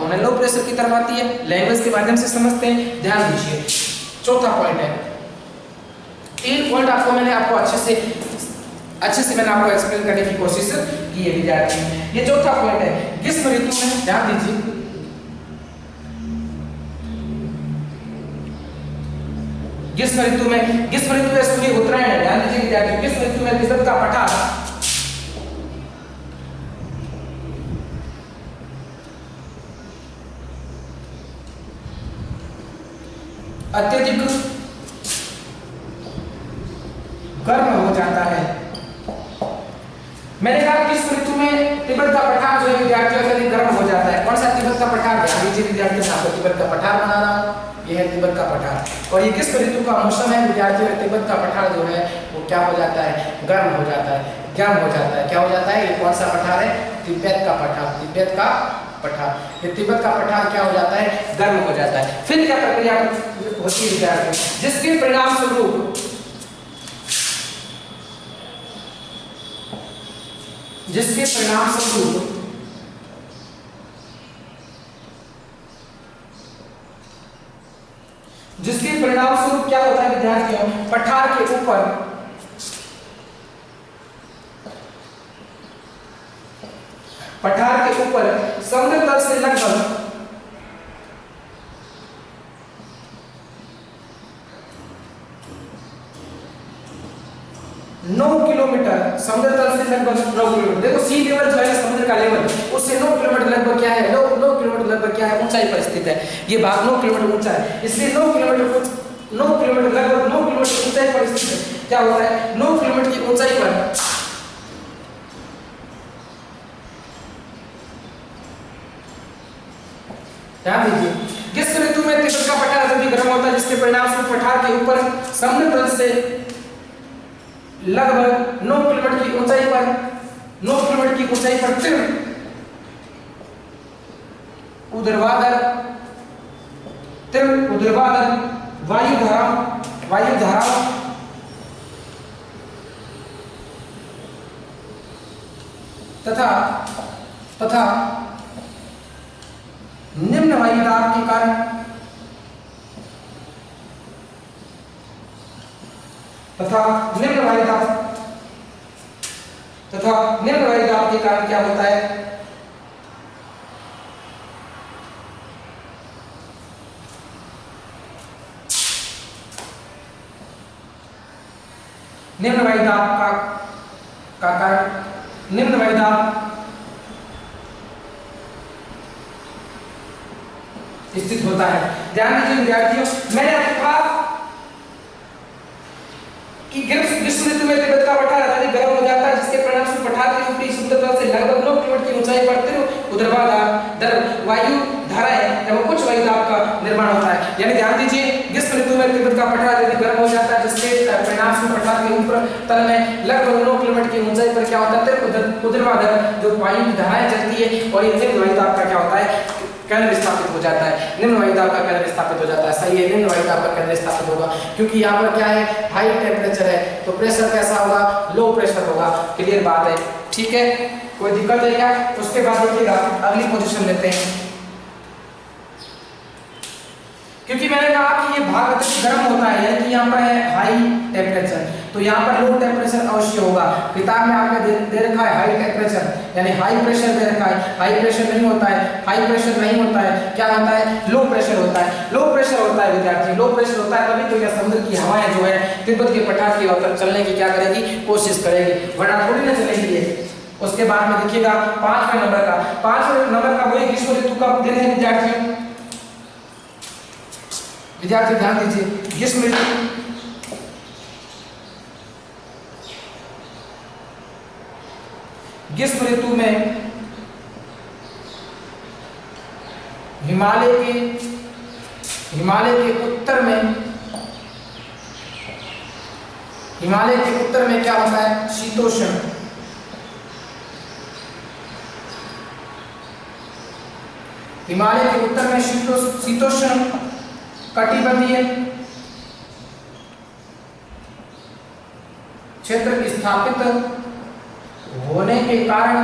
Component low pressure की तरफ आती है। लैंग्वेज के माध्यम से समझते हैं, ध्यान दीजिए। चौथा पॉइंट है, 3 पॉइंट आपको मैंने अच्छे से मैंने आपको एक्सप्लेन करने की कोशिश की है विद्यार्थी। ये चौथा पॉइंट है, ग्रीष्म ऋतु में, ध्यान दीजिए, ग्रीष्म ऋतु में सूर्य उत्तरायण है, ध्यान दीजिए विद्यार्थी। ग्रीष्म ऋतु में तिब्बत का पठार अत्यधिक गर्म हो जाता है। मैंने कहा ग्रीष्म ऋतु में तिब्बत का पठार जो है विद्यार्थियों अत्यधिक गर्म हो जाता है। कौन सा तिब्बत का पठार? ध्यान दीजिए विद्यार्थी, मैं आपको तिब्बत का पठार बना रहा हूँ, यह है तिब्बत का पठार। और ये ग्रीष्म ऋतु का मौसम है विद्यार्थियों, तिब्बत का पठार जो है वो क्या हो जाता है? गर्म हो जाता है, गर्म हो जाता है। क्या हो जाता है? ये कौन सा पठार है? तिब्बत का पठार, तिब्बत का पठार। ये तिब्बत का पठार क्या हो जाता है? गर्म हो जाता है। फिर क्या प्रक्रिया होती है विद्यार्थी? जिसके परिणाम स्वरूप क्या होता है विद्यार्थियों? पठार के ऊपर समुद्र तल से लगभग 9 किलोमीटर, समुद्र तल से लगभग 9 किलोमीटर, देखो सी लेवल जो है समुद्र का लेवल, उससे 9 किलोमीटर लगभग क्या है? 9 किलोमीटर लगभग क्या है? ऊंचाई पर स्थित है। ये भाग 9 किलोमीटर ऊंचा है, इसलिए 9 किलोमीटर लगभग 9 किलोमीटर ऊंचाई पर स्थित है। क्या होता है? 9 किलोमीटर की ऊंचाई पर ध्यान दीजिए, ग्रीष्म ऋतु में तिब्बत का पठार अत्यधिक गर्म होता है, जिसके परिणाम स्वरूप पठार के ऊपर समुद्र तल से लगभग 9 किलोमीटर की ऊंचाई पर तीव्र ऊर्ध्वाधर वायु धाराओं तथा निम्न वायुदाब के कारण क्या होता है? निम्न वायुदाब स्थित होता है। ध्यान दीजिए विद्यार्थियों, मैंने आपको कहा कि ग्रीष्म ऋतु में तिब्बत का पठार अत्यधिक गर्म हो जाता है, जिसके परिणाम स्वरूप पठार के ऊपरी समुद्र तल से लगभग 9 किलोमीटर की ऊंचाई पर तीव्र ऊर्ध्वाधर वायु धाराएं एवं कुछ वायुदाब का निर्माण होता है। यानी ध्यान दीजिए, ग्रीष्म ऋतु में तिब्बत का पठार अत्यधिक गर्म हो जाता है, जिसके परिणाम स्वरूप पठार के ऊपर तल में लगभग 9 किलोमीटर की ऊंचाई पर क्या होता है? तीव्र ऊर्ध्वाधर जो वायु धाराएं चलती है, और ये निम्न वायुदाब का क्या होता है? केंद्र स्थापित हो जाता है। निम्न वायुदाब का केंद्र स्थापित हो जाता है। सही है, निम्न वायुदाब का केंद्र स्थापित होगा, क्योंकि यहाँ पर क्या है? हाई टेम्परेचर है, तो प्रेशर कैसा होगा? लो प्रेशर होगा। क्लियर बात है? ठीक है, कोई दिक्कत है क्या? उसके बाद देखिएगा अगली पोजीशन लेते हैं, क्योंकि मैंने कहा कि ये भाग अत्यधिक गर्म होता है, यानी कि यहाँ पर है हाई टेम्परेचर, तो यहाँ पर लो टेम्परेचर अवश्य होगा। किताब में आपने दे रखा है हाई टेम्परेचर, यानी हाई प्रेशर दे रखा है। हाई प्रेशर नहीं होता है, हाई प्रेशर नहीं होता है, क्या होता है? लो प्रेशर होता है। लो प्रेशर होता है विद्यार्थी, लो प्रेशर होता है तभी तो यह समुद्र की हवाएं जो है तिब्बत के पठार की ओर चलने की क्या करेगी? कोशिश करेगी, वरना थोड़ी ना चलेगी ये। उसके बाद में देखिएगा 5वें नंबर का वही ग्रीष्म ऋतु का दिन है विद्यार्थियों। विद्यार्थी ध्यान दीजिए, ग्रीष्म ऋतु में हिमालय के उत्तर में क्या होता है? शीतोष्ण। हिमालय के उत्तर में शीतोष्ण कटिबंधीय क्षेत्र स्थापित होने के कारण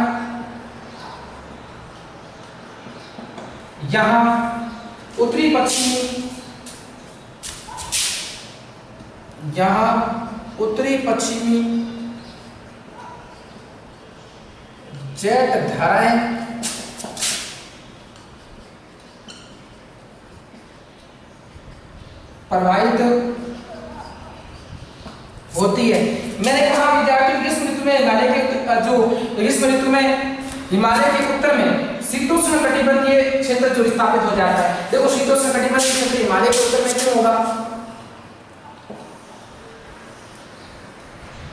यहाँ उत्तरी पश्चिमी, यहाँ उत्तरी पश्चिमी जेट धाराएं प्रवाहित होती है। मैंने कहा विद्यार्थियों ग्रीष्म ऋतु में ग्रीष्म ऋतु में हिमालय के उत्तर में शीतोष्ण कटिबंधीय क्षेत्र जो स्थापित हो जाता है। देखो शीतोष्ण कटिबंधीय क्षेत्र हिमालय के उत्तर में क्यों होगा,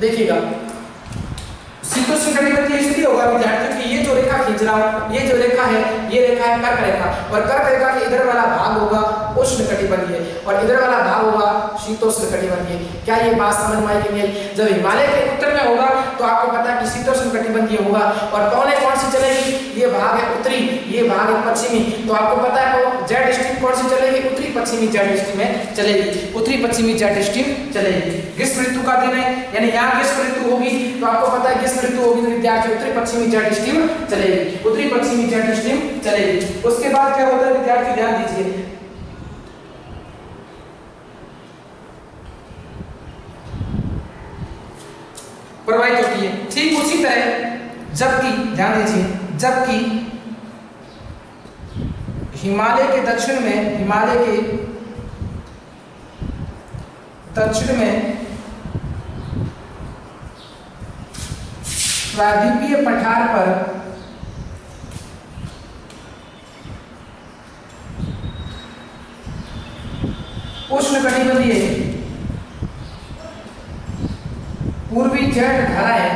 देखिएगा शीतोष्ण कटिबंधीय इसलिए होगा विद्यार्थियों कि ये जो रेखा खींच रहा हूं, ये जो रेखा है, ये रेखा है कर्क रेखा, और कर्क रेखा के इधर वाला भाग होगा उष्ण कटिबंधीय और इधर वाला भाग होगा शीतोष्ण कटिबंधीय। क्या ये बात समझ में आई कि नहीं? जब हिमालय के उत्तर में होगा तो आपको पता है कि शीतोष्ण कटिबंधीय होगा, और कौन सी चलेगी, ये भाग है उत्तरी, ये भाग है पश्चिमी, तो आपको पता है तो जेट स्ट्रीम कौन सी चलेगी, उत्तरी पश्चिमी जेट स्ट्रीम में चलेगी, उत्तरी पश्चिमी जेट स्ट्रीम चलेगी। ग्रीष्म ऋतु का दिन है, यानी यहाँ ग्रीष्म ऋतु होगी तो आपको पता है ग्रीष्म ऋतु होगी तो विद्यार्थी उत्तरी पश्चिमी जेट स्ट्रीम चलेगी, उत्तरी पश्चिमी जेट स्ट्रीम चलेगी। उसके बाद क्या होता है विद्यार्थी, ध्यान दीजिए, प्रवाहित होती है। ठीक उसी तरह जबकि ध्यान दीजिए, जबकि हिमालय के दक्षिण में प्रायद्वीपीय पठार पर उष्णकटिबंधीय पूर्वी जेट धाराएं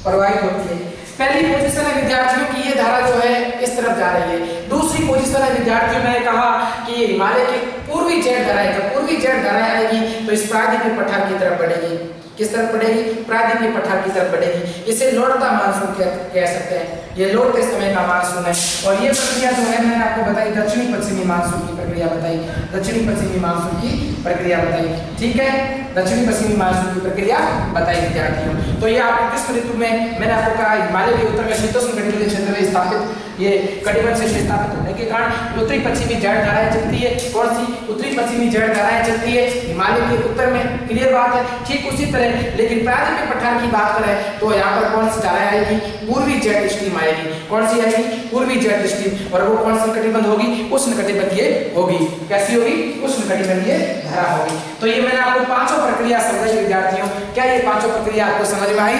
प्रवाहित होती है। पहली पोजीशन है विद्यार्थियों की ये धारा जो है इस तरफ जा रही है। दूसरी पोजीशन है विद्यार्थियों, मैंने कहा कि ये हिमालय की पूर्वी जेट धाराएं, जब पूर्वी जेट धाराएं आएगी तो इस प्रायद्वीपीय पठार की तरफ बढ़ेगी। किस तरफ बढ़ेगी? प्रायद्वीपीय पठार की तरफ बढ़ेगी। इसे लौटता मानसून कह सकते हैं, ये लौटते समय का मानसून है। और ये प्रक्रिया जो है मैंने आपको बताई दक्षिणी पश्चिमी मानसून की प्रक्रिया बताई, दक्षिणी पश्चिमी मानसून की प्रक्रिया बताई, ठीक है, दक्षिणी पश्चिमी मानसून की प्रक्रिया बताई विद्यार्थियों। तो ये आपको ग्रीष्म ऋतु में मैंने आपको कहा हिमालय के उत्तर में शीतोष्ण कटिबंधीय क्षेत्र में स्थापित ये कटिबंध क्षेत्र स्थापित होने के कारण उत्तरी पश्चिमी जेट धाराएं चलती है। कौन सी? उत्तरी पश्चिमी जेट धाराएं चलती है हिमालय के उत्तर में, क्लियर बात है। ठीक उसी तरह लेकिन प्रायद्वीपीय पठार की बात करें तो यहाँ पर कौन सी धाराएं आएगी? पूर्वी जेट स्ट्रीम आएगी। कौन सी आएगी? पूर्वी जेट स्ट्रीम, और वो कौन सी कटिबंध होगी? उष्ण कटिबंधीय होगी। कैसी होगी? उष्ण कटिबंधीय धारा होगी। तो ये मैंने आपको पांचों प्रक्रिया समझाई विद्यार्थियों। क्या ये पांचों प्रक्रिया आपको समझ में आई?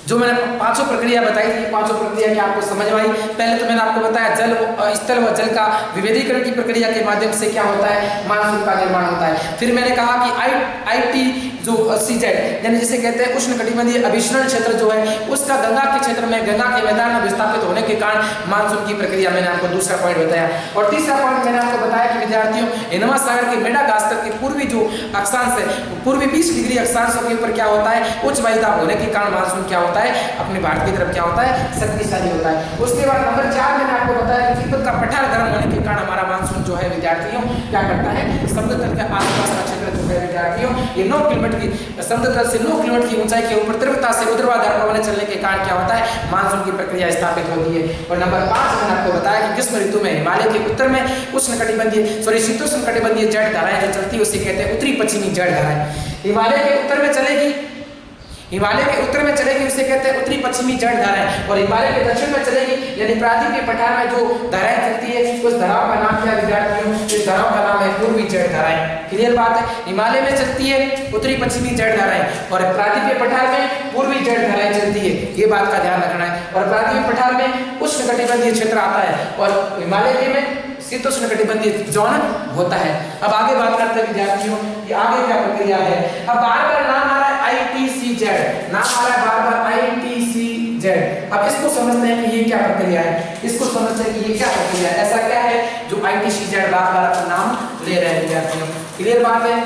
जो मैंने पांचों प्रक्रिया बताई थी, पांचों प्रक्रिया की आपको समझ में आई? पहले तो मैंने आपको बताया स्थल व जल का विभेदीकरण की प्रक्रिया के माध्यम से क्या होता है? मानसून का निर्माण होता है। फिर मैंने कहा कि आईटी जो सीजेड यानी जिसे कहते हैं उष्ण कटिबंधीय अभिसरण क्षेत्र जो है उसका गंगा के क्षेत्र में, गंगा के मैदान में विस्थापित होने के कारण मानसून की प्रक्रिया मैंने आपको दूसरा पॉइंट बताया। और तीसरा पॉइंट मैंने आपको बताया कि विद्यार्थियों हिंदमाता सागर के मेडागास्कर के पूर्वी जो अक्षांश है, पूर्वी 20 डिग्री अक्षांशों के ऊपर क्या होता है? उच्च वायुदाब होने के कारण मानसून क्या होता है? अपने भारत की तरफ क्या होता है? शक्तिशाली होता है। उसके बाद नंबर 4 मैंने आपको बताया कि तिब्बत का पठार गर्म होने के कारण हमारा मानसून जो है विद्यार्थियों क्या करता है? समुद्र तल के आसपास का क्षेत्र जो है विद्यार्थियों ये 9 किलोमीटर की समुद्र तल से 9 किलोमीटर की ऊंचाई के ऊपर तीव्रता से ऊर्ध्वाधर पवन चलने के कारण क्या होता है? मानसून की प्रक्रिया स्थापित होती है। और नंबर 5 मैंने आपको बताया कि ग्रीष्म ऋतु में हिमालय के उत्तर में शीतोष्ण कटिबंधीय जेट धाराएं जो चलती है उसे कहते हैं उत्तरी पश्चिमी जेट धाराएं। हिमालय के उत्तर में चलेगी, हिमालय के उत्तर में चलेगी उसे कहते हैं उत्तरी पश्चिमी जेट धाराएं, और हिमालय के दक्षिण में चलेगी यानी प्रायद्वीपीय पठार में जो धाराएं चलती है उस धाराओं का नाम क्या विद्यार्थियों? इस धाराओं का नाम है पूर्वी जेट धाराएं। क्लियर बात है? हिमालय में चलती है उत्तरी पश्चिमी जेट धाराएं और प्रायद्वीपीय पठार में पूर्वी जेट धाराएं चलती है, ये बात का ध्यान रखना है। और प्रायद्वीपीय पठार में उष्ण कटिबंधीय क्षेत्र आता है और हिमालय में शीतोष्ण कटिबंधीय जोन होता है। अब आगे बात करते हैं विद्यार्थियों कि आगे क्या प्रक्रिया है। अब बार-बार नाम आ रहा है ITCZ, नाम आ रहा है बार-बार ITCZ। अब इसको समझते हैं कि ये क्या प्रक्रिया है, इसको समझते हैं कि ये क्या प्रक्रिया है, ऐसा क्या है जो ITCZ बार-बार अपना नाम ले रहे हैं विद्यार्थियों। क्लियर बात है?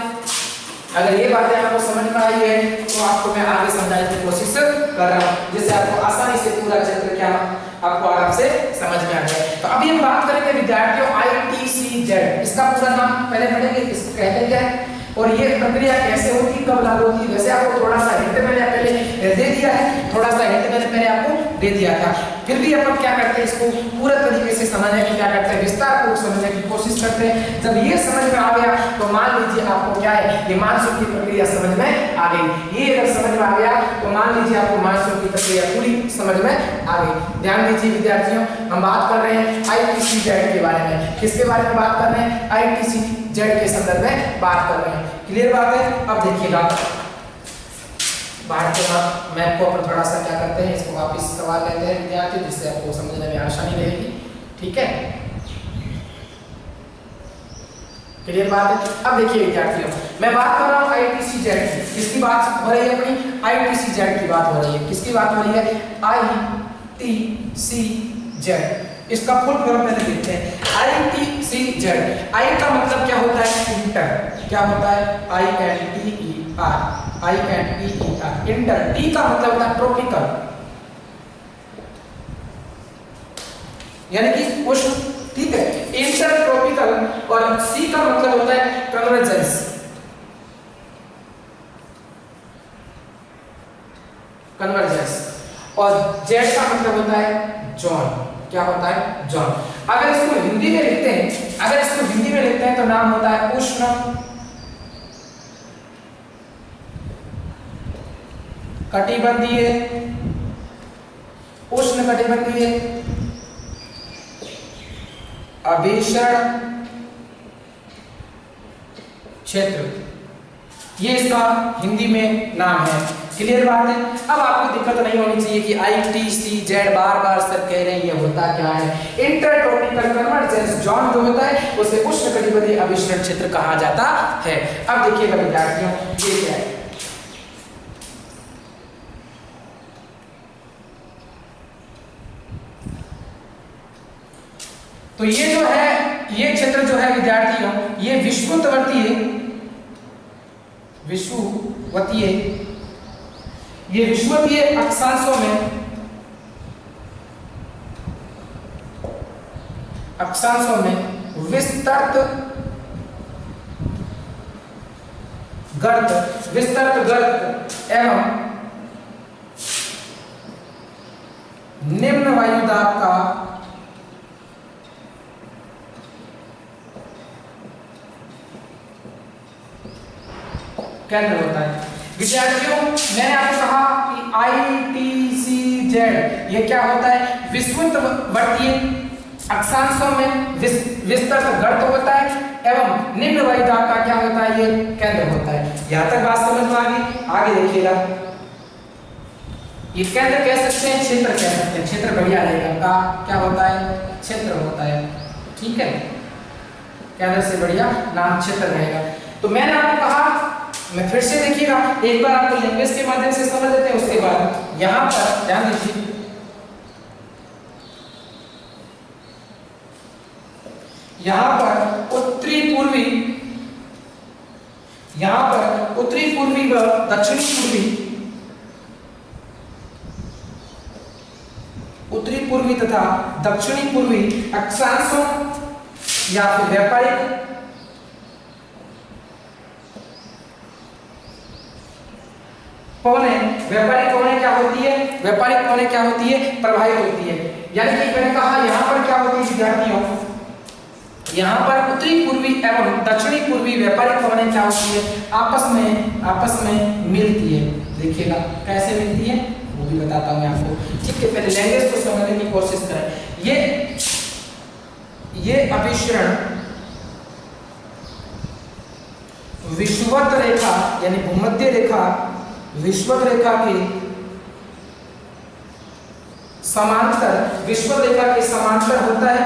अगर ये बातें आपको समझ में आई है तो आपको मैं आगे समझाने की कोशिश कर रहा हूँ जिससे आपको आसानी से पूरा क्षेत्र क्या आपको आराम से समझ में आ जाए। तो अभी हम बात करेंगे विद्यार्थियों ITCZ, इसका पूरा नाम पहले पढ़ेंगे, इसको कहते क्या है और ये प्रक्रिया कैसे होती, कब लागू होती है। वैसे आपको थोड़ा सा हिंट मैंने पहले दे दिया है, थोड़ा सा हिंट मैंने पहले आपको दे दिया था। फिर भी अपन क्या करते हैं, इसको पूरा तरीके से समझने की क्या करते हैं, विस्तार पूर्वक समझने की कोशिश करते हैं। जब ये समझ में आ गया तो मान लीजिए आपको क्या है, ये मानसून की प्रक्रिया समझ में आ गई। ये अगर समझ में आ गया तो मान लीजिए आपको मानसून की प्रक्रिया पूरी समझ में आ गई। ध्यान दीजिए विद्यार्थियों, हम बात कर रहे हैं ITC-Z के बारे में। किसके बारे में बात कर रहे हैं, ITC-Z के संदर्भ में बात कर रहे हैं। क्लियर बात है। अब देखिएगा बाहर के मैप को अपन थोड़ा सा क्या करते हैं, इसको वापस सवाल लेते हैं विद्यार्थी, जिससे आपको समझने में आसानी रहेगी। ठीक है, क्लियर बात है। अब देखिए विद्यार्थियों, मैं बात कर रहा हूँ ITC-Z की। किसकी बात हो रही है, अपनी ITC-Z की बात हो रही है। किसकी बात हो रही है, ITC-Z। इसका फुल फॉर्म पहले देखते हैं। ITC-Z, I का मतलब क्या होता है, इंटर। क्या होता है, INTER, इंटर। T का मतलब होता है ट्रॉपिकल, यानी कि उष्ण। ठीक है, इंटर ट्रॉपिकल। और C का मतलब होता है कन्वर्जेंस, और Z का मतलब होता है जोन। क्या होता है, जोन। अगर इसको हिंदी में लिखते हैं, तो नाम होता है उष्ण कटिबंधीय, अभिसरण क्षेत्र, ये इसका हिंदी में नाम है। क्लियर बात है। अब आपको दिक्कत नहीं होनी चाहिए कि ITC-Z बार सर कह रहे हैं, ये होता क्या है। इंटरट्रॉपिकल कन्वर्जेंस जोन जो होता है उसे उष्णकटिबंधीय अभिसरण क्षेत्र कहा जाता है। अब देखिएगा विद्यार्थियों, ये क्या है, तो ये जो है, ये क्षेत्र जो है विद्यार्थियों, ये विषुवतीय अक्षांशों में विस्तृत गर्त एवं निम्न वायुदाब का केंद्र होता है। विद्यार्थियों, मैंने आपको कहा कि ITC-Z ये क्या होता है, विषुवतीय अक्षांशों में विस्तृत गर्त होता है एवं निम्न वायुदाब का क्या होता है, ये केंद्र होता है। यहां तक बात समझ में आ गई। आगे देखिएगा, ये केंद्र कह सकते हैं, क्षेत्र कह सकते हैं। क्षेत्र बढ़िया रहेगा, क्या होता है, क्षेत्र होता है। ठीक है, केंद्र से बढ़िया नाम क्षेत्र रहेगा। तो मैंने आपको कहा, मैं फिर से देखिएगा, एक बार आपको लैंग्वेज के माध्यम से समझ लेते हैं, उसके बाद यहां पर ध्यान दीजिए, यहां पर उत्तरी पूर्वी व दक्षिणी पूर्वी, उत्तरी पूर्वी तथा दक्षिणी पूर्वी अक्षांशों या फिर व्यापारिक कोने क्या होती है, प्रभावित होती है। यानी कि मैंने कहा यहां पर क्या होती है विद्यार्थियों, यहां पर उत्तरी पूर्वी एवं दक्षिणी पूर्वी व्यापारिक कोने क्या होती है, आपस में मिलती है। देखिएगा कैसे मिलती है वो भी बताता हूं मैं आपको। ठीक है, पहले लैंग्वेज को समझने की कोशिश करें। ये अभिसरण विषुवत रेखा यानी भूमध्य रेखा, विषुवत रेखा के समांतर होता है।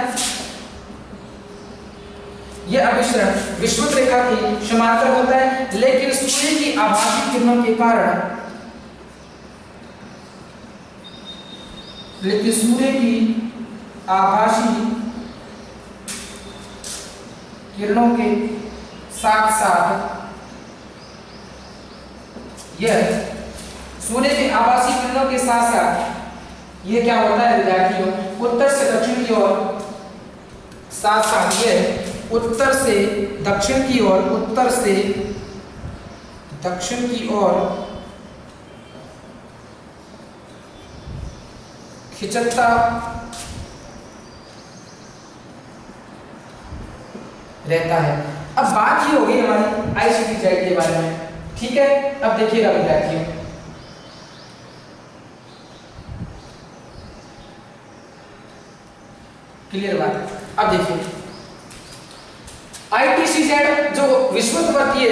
यह अभिसरण विषुवत रेखा के समांतर होता है, लेकिन सूर्य की आभासी किरणों के कारण, साथ साथ यह सूर्य के आभासी किरणों के साथ साथ ये क्या होता है विद्यार्थियों, उत्तर से दक्षिण की ओर, साथ साथ यह उत्तर से दक्षिण की ओर खिंचता रहता है। अब बात ये होगी हमारी ICTZ के बारे में, ठीक है। अब देखिएगा विद्यार्थियों, क्लियर बात। अब देखिए ITCZ जो विषुवतीय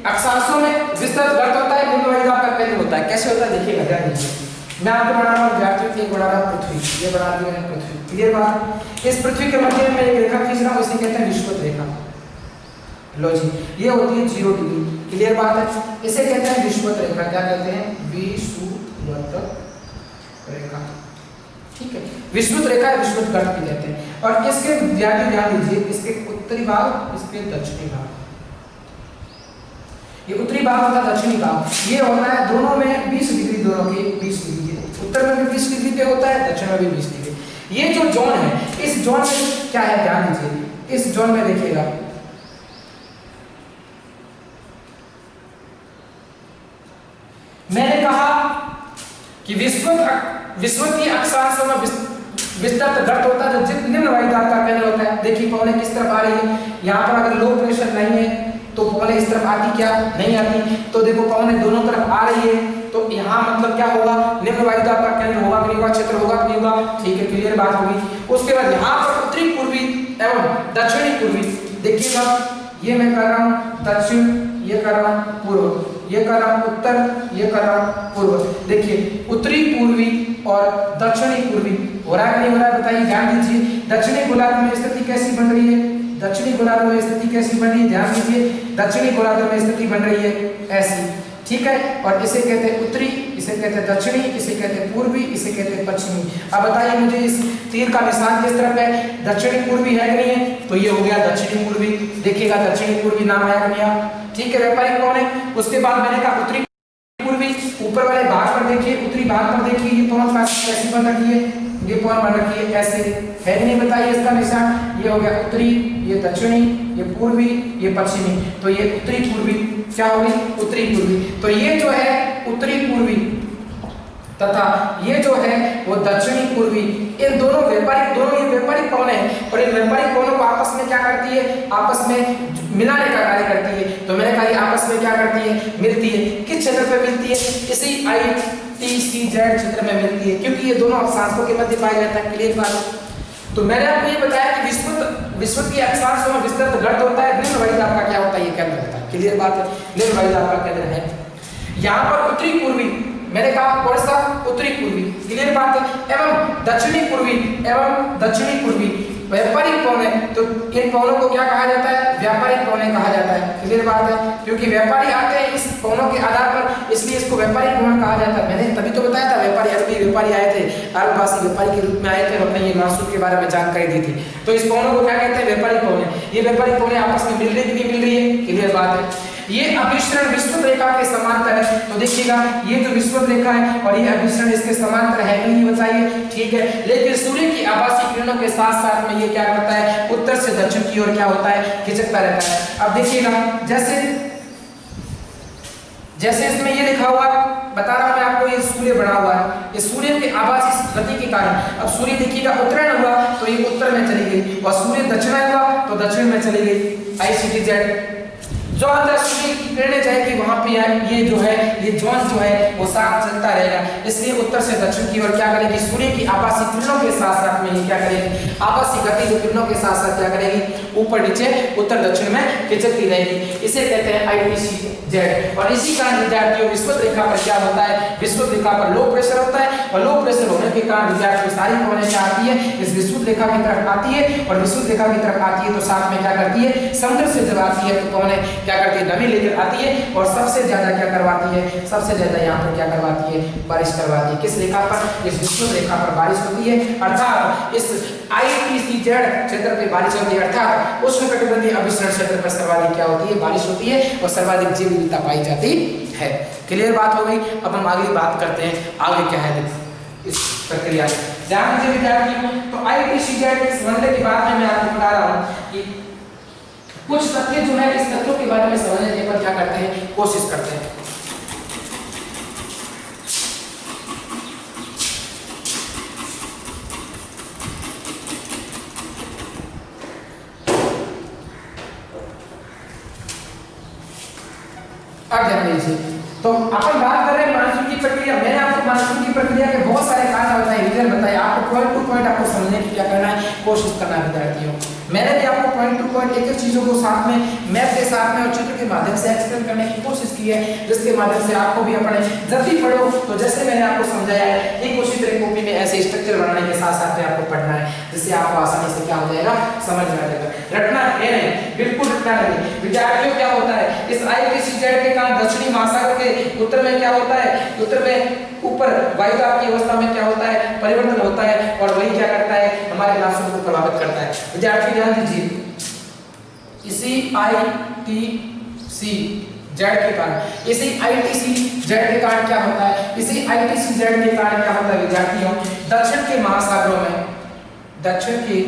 अक्षांशों में विस्तृत गर्त होता है, निम्नलिखित का केंद्र होता है। कैसे होता है देखिएगा, ध्यान दीजिए। मैं आपको बना रहा हूँ विद्यार्थियों, एक बना रहा हूँ पृथ्वी, ये बना दिया है पृथ्वी, क्लियर बात। इस पृथ्वी के मध्य में मैं एक रेखा खींच रहा हूँ, इसे कहते हैं विषुवत रेखा। लो जी, ये होती है 0 डिग्री, क्लियर बात है। इसे कहते हैं विषुवत रेखा। क्या कहते हैं? विषुवत रेखा, ठीक है। विषुवत रेखा विषुवत गर्त भी कहते हैं। और इसके विद्यार्थी ध्यान दीजिए, इसके उत्तरी भाग, इसके दक्षिणी भाग, ये उत्तरी भाग तथा दक्षिणी भाग ये होता है दोनों में 20 डिग्री, दोनों के 20 डिग्री के, उत्तर में भी 20 डिग्री पे होता है, दक्षिण में भी 20 डिग्री। ये जो जोन है, इस जोन में क्या है ध्यान दीजिए, इस जोन में देखिएगा मैंने कहा कि विषुवतीय अक्षांशों में विस्तृत गर्त होता है जो निम्न वायुदाब का केंद्र होता है। देखिए पवनें किस तरफ आ रही है, यहाँ पर अगर लो प्रेशर नहीं है तो पवनें इस तरफ आती क्या? नहीं आती। तो देखो पवनें दोनों तरफ आ रही है, तो यहाँ मतलब क्या होगा? निम्न वायुदाब का केंद्र होगा कि नहीं होगा, क्षेत्र होगा कि नहीं होगा, ठीक है, क्लियर बात होगी। उसके बाद यहाँ पर उत्तरी पूर्वी एवं दक्षिणी पूर्वी, देखिएगा ये मैं कर रहा हूँ दक्षिण, ये कर रहा हूँ पूर्व, ये कर रहा हूँ उत्तर, ये कर रहा हूँ पूर्व। देखिए उत्तरी पूर्वी और दक्षिणी पूर्वी हो रहा है कि नहीं हो रहा है, बताइए, ध्यान दीजिए। दक्षिणी गोलार्ध में स्थिति कैसी बन रही है? दक्षिणी गोलार्ध में स्थिति कैसी बन रही है? ध्यान दीजिए, दक्षिणी गोलार्ध में स्थिति बन रही है ऐसी, ठीक है। और इसे कहते हैं उत्तरी, इसे कहते हैं दक्षिणी, इसे कहते हैं पूर्वी, इसे कहते हैं पश्चिमी। अब बताइए मुझे इस तीर का निशान किस तरफ है? दक्षिणी पूर्वी है कि नहीं है? तो ये हो गया दक्षिणी पूर्वी। देखिएगा दक्षिणी पूर्वी नाम आया कि नहीं आया, ठीक है, व्यापारिक कौन है। उसके बाद मैंने कहा उत्तरी पूर्वी, ऊपर वाले भाग पर देखिए, उत्तरी भाग पर देखिए, ये पवन कैसी बन रखी है? ये पवन बन रखी है ऐसे, है कि नहीं? बताइए इसका निशान, ये हो गया उत्तरी, ये दक्षिणी, ये पूर्वी, ये पश्चिमी। तो ये उत्तरी पूर्वी क्या होगी? उत्तरी पूर्वी। तो ये जो है उत्तरी पूर्वी तथा ये जो है वो दक्षिणी पूर्वी, इन दोनों व्यापारिक, दोनों ये व्यापारिक पवन है और इन व्यापारिक पवनों को आपस में क्या करती है? आपस में मिलाने का कार्य करती है। तो मैंने कहा ये आपस में क्या करती है? मिलती है। किस क्षेत्र पे मिलती है? इसी ITCZ क्षेत्र में मिलती है, क्योंकि ये दोनों अक्षांशों के मध्य पाया जाता है, क्लियर बात। तो मैंने आपको ये बताया कि विषुवतीय अक्षांशों में विस्तृत गर्त होता है, निम्न वायुदाब का क्या होता है? ये केंद्र होता है, क्लियर बात है, निम्न वायुदाब का केंद्र है। यहाँ पर उत्तरी पूर्वी मैंने कहा कौन सा? उत्तरी पूर्वी, क्लियर बात है, एवं दक्षिणी पूर्वी एवं दक्षिणी पूर्वी व्यापारिक पवन है। तो इन पवनों को क्या कहा जाता है? व्यापारिक पवन कहा जाता है, क्लियर बात है, क्योंकि व्यापारी आते हैं इस पवनों के आधार पर, इसलिए इसको व्यापारिक पवन कहा जाता है। मैंने तभी तो बताया था व्यापारी, अरबी व्यापारी आए थे, अरबवासी व्यापारी के रूप में आए थे और अपने ये मानसून के बारे में जानकारी दी थी। तो इस पवनों को क्या कहते हैं? व्यापारिक पवन। ये व्यापारिक पवन आपस में मिल रही कि नहीं मिल रही है? क्लियर बात है। ये अभिसरण विषुवत रेखा के समांतर है। तो देखिएगा ये जो विषुवत रेखा है और ये अभिसरण इसके समांतर है कि नहीं, बताइए, ठीक है। लेकिन सूर्य की आभासी किरणों के साथ साथ में ये क्या करता है? उत्तर से दक्षिण की ओर क्या होता है? खिसकता रहता है। अब देखिएगा जैसे इसमें ये लिखा हुआ बता रहा हूं मैं आपको, ये सूर्य बना हुआ है, ये सूर्य के आभासी गति के कारण अब सूर्य देखिएगा उत्तरायण हुआ तो ये उत्तर में चली गई, और सूर्य दक्षिणायन हुआ तो दक्षिण में चली गई। ICTZ जो अंदर सूर्य की किरणें जाएगी वहां पे ये जो है, ये जोन जो है वो साफ चलता रहेगा। इसलिए उत्तर से दक्षिण की ओर क्या करेगी? सूर्य की आभासी किरणों के साथ साथ में ये क्या करेगी? आभासी गति जो किरणों के साथ साथ क्या करेगी? ऊपर नीचे उत्तर दक्षिण में खिसकती रहेगी। इसे कहते हैं ITCZ। और इसी कारण विद्यार्थियों विषुवत रेखा पर क्या होता है? विषुवत रेखा पर लो प्रेशर होता है, और लो प्रेशर होने के कारण विद्यार्थियों सारी पवनें क्या आती है? इस विषुवत रेखा की तरफ आती है, और विषुवत रेखा की तरफ आती है तो साथ में क्या करती है? समुद्र से जब आती है तो पवनें क्या करती है? नमी लेकर आती है, और सबसे ज्यादा क्या करवाती है? सबसे ज्यादा यहाँ पर क्या करवाती है? बारिश करवाती है। किस रेखा पर? इस विषुवत रेखा पर बारिश होती है, अर्थात इस ITCZ क्षेत्र पे बारिश होती है, अर्थात उष्णकटिबंधीय अभिसरण क्षेत्र पर सर्वाधिक क्या होती है? बारिश होती है, और सर्वाधिक जैव विविधता पाई जाती है। क्लियर बात हो गई। अब हम अगली बात करते हैं, आगे क्या है इस प्रक्रिया। ध्यान दीजिए विद्यार्थियों, तो ITCZ के समझने के बाद में मैं आपको बता रहा हूँ कि कुछ तथ्य जो है इस तथ्यों के बारे में समझने के पर क्या करते हैं? कोशिश करते हैं। ध्यान दीजिए। तो अपन बात कर रहे हैं मानसून की प्रक्रिया। मैंने आपको मानसून की प्रक्रिया के बहुत सारे कारण बताए, रीजन बताए। आपको पॉइंट टू पॉइंट आपको समझने की क्या करना है, कोशिश करना है विद्यार्थियों। मैंने भी आपको पॉइंट टू पॉइंट एक एक चीजों को साथ में मैप के साथ में और चित्र के माध्यम से एक्सप्लेन करने की कोशिश की है, जिसके माध्यम से आपको भी अपने जब भी पढ़ो तो जैसे मैंने आपको समझाया है एक उसी तरह कॉपी में ऐसे स्ट्रक्चर बनाने के साथ साथ में आपको पढ़ना है, जिससे आपको आसानी से क्या हो जाएगा, समझ में आ जाएगा। रटना है नहीं, बिल्कुल रटना नहीं विद्यार्थियों। क्या होता है इस ITCZ के कारण दक्षिणी महासागर के उत्तर में क्या होता है, उत्तर में ऊपर वायुदाब की अवस्था में क्या होता है, परिवर्तन होता है और वही क्या करता है, हमारे मानसून को प्रभावित करता है। विद्यार्थी ध्यान दीजिए, इसी ITCZ के कारण, इसी ITCZ के कारण क्या होता है, इसी ITCZ के कारण क्या होता है विद्यार्थियों, दक्षिण के महासागरों में, दक्षिण के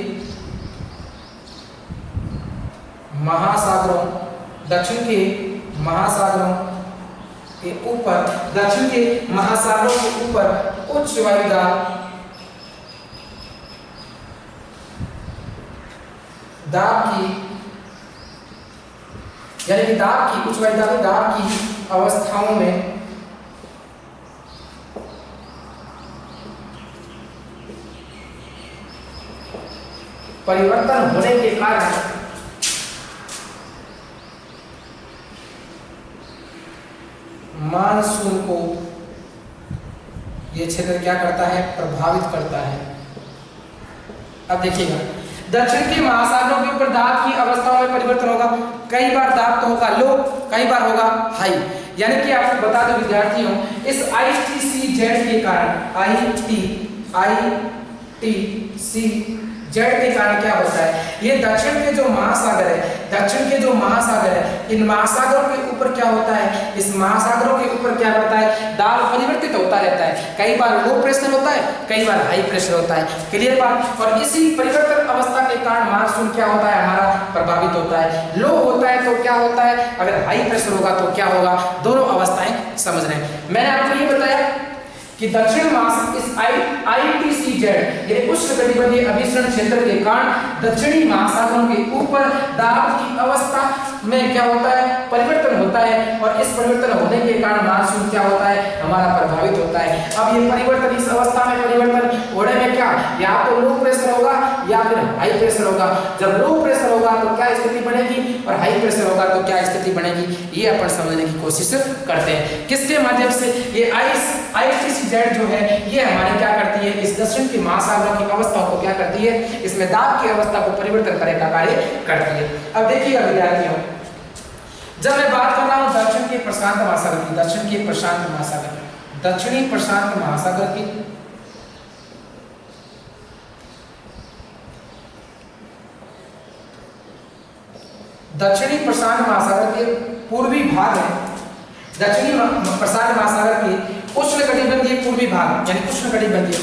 महासागरों, दक्षिण के महासागरों के ऊपर, दक्षिण के महासागरों के ऊपर उच्च वायुदाब की यानी कि दाब की, उच्च वायुदाब दाब की अवस्थाओं में परिवर्तन होने के कारण मानसून को यह क्षेत्र क्या करता है, प्रभावित करता है। अब देखिएगा, दक्षिण के महासागरों के ऊपर दाब की अवस्थाओं में परिवर्तन होगा। कई बार दाब तो होगा लो, कई बार होगा हाई। यानी कि आपको बता दो विद्यार्थियों, इस ITCZ के कारण, ITCZ के कारण क्या होता है, ये दक्षिण के जो महासागर है, दक्षिण के जो महासागर है, इन महासागरों के ऊपर क्या होता है, इस महासागरों के ऊपर क्या होता है, दाब परिवर्तित होता रहता है। कई बार लो प्रेशर होता है, कई बार हाई प्रेशर होता है। क्लियर बात। और इसी परिवर्तन अवस्था के कारण मानसून क्या होता है, हमारा प्रभावित होता है। लो होता है तो क्या होता है, अगर हाई प्रेशर होगा तो क्या होगा, दोनों अवस्थाएं समझ रहे हैं। मैंने आपको ये बताया कि दक्षिण महासागर इस ITCZ यानी उष्णकटिबंधीय अभिसरण क्षेत्र के कारण दक्षिणी महासागरों के ऊपर दाब की अवस्था में क्या होता है, परिवर्तन होता है। और इस परिवर्तन होने के कारण मानसून क्या होता है, हमारा प्रभावित होता है। अब ये परिवर्तन, इस अवस्था में परिवर्तन होने में क्या, या तो लो प्रेशर होगा या फिर हाई प्रेशर होगा। जब लो प्रेशर होगा तो क्या स्थिति बनेगी और हाई प्रेशर होगा तो क्या स्थिति बनेगी, ये अपन समझने की कोशिश करते हैं। किसके माध्यम से, ये ITCZ जो है ये हमारे क्या करती है, इस दक्षिण के महासागरों की अवस्था को क्या करती है, इसमें दाब की अवस्था को परिवर्तन करने का कार्य करती है। अब देखिएगा विद्यार्थियों, जब मैं बात कर रहा हूं दक्षिण के प्रशांत महासागर की, दक्षिण के प्रशांत महासागर, दक्षिणी प्रशांत महासागर की, दक्षिणी प्रशांत महासागर के पूर्वी भाग है, दक्षिणी प्रशांत महासागर के उष्णकटिबंधीय पूर्वी भाग यानी उष्णकटिबंधीय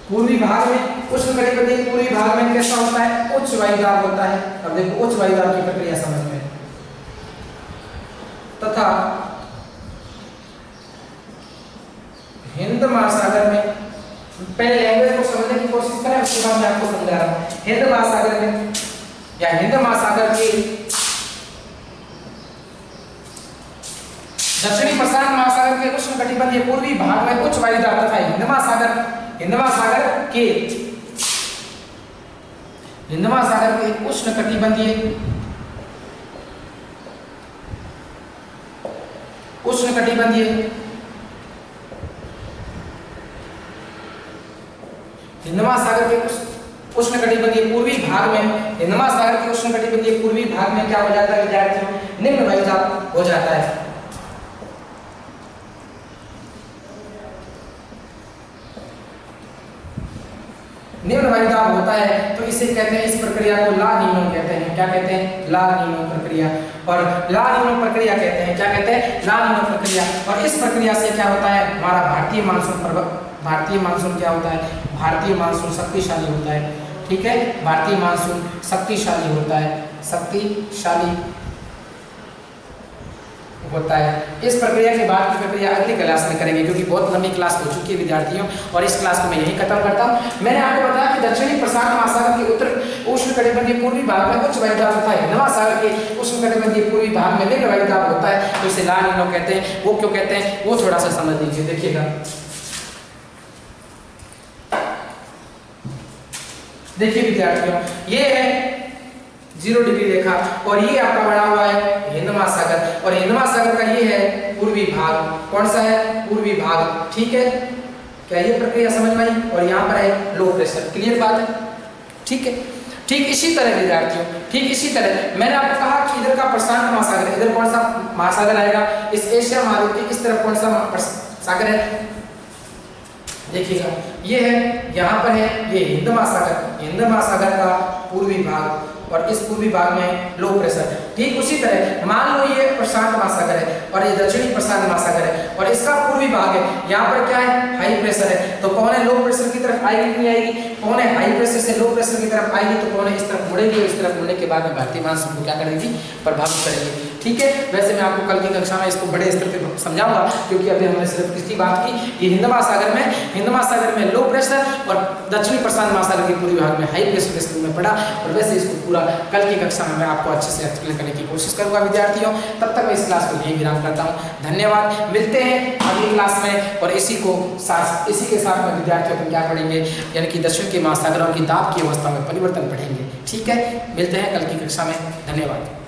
पूर्वी भाग में, उष्णकटिबंधीय पूर्वी भाग में कैसा होता है, उच्च वायुदाब होता है। अब देखो उच्च वायुदाब की प्रक्रिया समझ में, तथा हिंद महासागर में, पहले लैंग्वेज को समझने की कोशिश करें उसके बाद मैं आपको समझा रहा हूं। हिंद महासागर में या हिंद महासागर के दक्षिणी प्रशांत महासागर के उष्णकटिबंधीय पूर्वी भाग में उच्च वायुदाब तथा हिंद महासागर के उष्णकटिबंधीय हिंद महासागर के उष्णकटिबंधीय पूर्वी भाग में, हिंद महासागर के उष्णकटिबंधीय पूर्वी भाग में क्या हो जाता है विद्यार्थियों, निम्न वायुदाब हो जाता है। निम्न वायुदाब होता है तो इसे कहते हैं, इस प्रक्रिया को ला नीनो कहते हैं। क्या कहते हैं, ला नीनो प्रक्रिया। और ला नीनो प्रक्रिया कहते हैं, क्या कहते हैं, ला नीनो प्रक्रिया। और इस प्रक्रिया से क्या होता है, हमारा भारतीय मानसून क्या होता है, भारतीय मानसून शक्तिशाली होता है। ठीक है, भारतीय मानसून शक्तिशाली होता है, शक्तिशाली होता है। इस प्रक्रिया के बाद की प्रक्रिया अगली क्लास में करेंगे, क्योंकि बहुत लंबी क्लास हो चुकी है विद्यार्थियों, और इस क्लास को मैं यहीं खत्म करता हूँ। मैंने आपको बताया कि दक्षिणी प्रशांत महासागर के उत्तर उष्णकटिबंधीय पूर्वी भाग में उच्च वायुदाब होता है, हिंद महासागर के उष्णकटिबंधीय पूर्वी भाग में निम्न वायुदाब होता है, तो इसे ला नीनो कहते हैं। वो क्यों कहते हैं वो थोड़ा सा समझ लीजिए। देखिएगा, देखिए विद्यार्थियों, ये है 0 डिग्री रेखा और ये आपका बना हुआ है हिंद महासागर, और हिंद महासागर का ये है पूर्वी भाग। कौन सा है? पूर्वी भाग। ठीक है, क्या ये प्रक्रिया समझ में आई? और यहाँ पर है लो प्रेशर। क्लियर बात है? ठीक है। ठीक इसी तरह विद्यार्थियों, ठीक इसी तरह मैंने आपको कहा कि इधर का प्रशांत महासागर, इधर कौन सा महासागर आएगा? इस एशिया महाद्वीप के इस तरफ कौन सा सागर है? देखिएगा, ये है, यहाँ पर है ये हिंद महासागर, हिंद महासागर का पूर्वी भाग, और इस पूर्वी भाग में लो प्रेशर। ठीक उसी तरह मान लो ये प्रशांत महासागर है और ये दक्षिणी प्रशांत महासागर है, और इसका पूर्वी भाग है, यहाँ पर क्या है? हाई प्रेशर है। तो पवनें लो प्रेशर की तरफ आएगी नहीं आएगी? पवनें हाई प्रेशर से लो प्रेशर की तरफ आएगी, तो पवनें इस तरफ मुड़ेगी, और इस तरफ मुड़ने के बाद में भारतीय मानसून को क्या करेगी? प्रभावित करेगी। ठीक है, वैसे मैं आपको कल की कक्षा में इसको बड़े स्तर पर समझाऊंगा, क्योंकि अभी हमने सिर्फ किसकी बात की? ये हिंद महासागर में लो प्रेशर और दक्षिणी प्रशांत महासागर के पूर्वी भाग में हाई प्रेशर के स्थिति में पड़ा, और वैसे इसको पूरा कल की कक्षा में मैं आपको अच्छे से एक्सप्लेन करने की कोशिश करूंगा विद्यार्थियों। तब तक मैं इस क्लास को यहीं विराम करता हूं। धन्यवाद, मिलते हैं अगली क्लास में, और इसी के साथ में विद्यार्थियों को क्या पढ़ेंगे, यानी कि दक्षिण के महासागरों की दाब की अवस्था में परिवर्तन पढ़ेंगे। ठीक है, मिलते हैं कल की कक्षा में। धन्यवाद।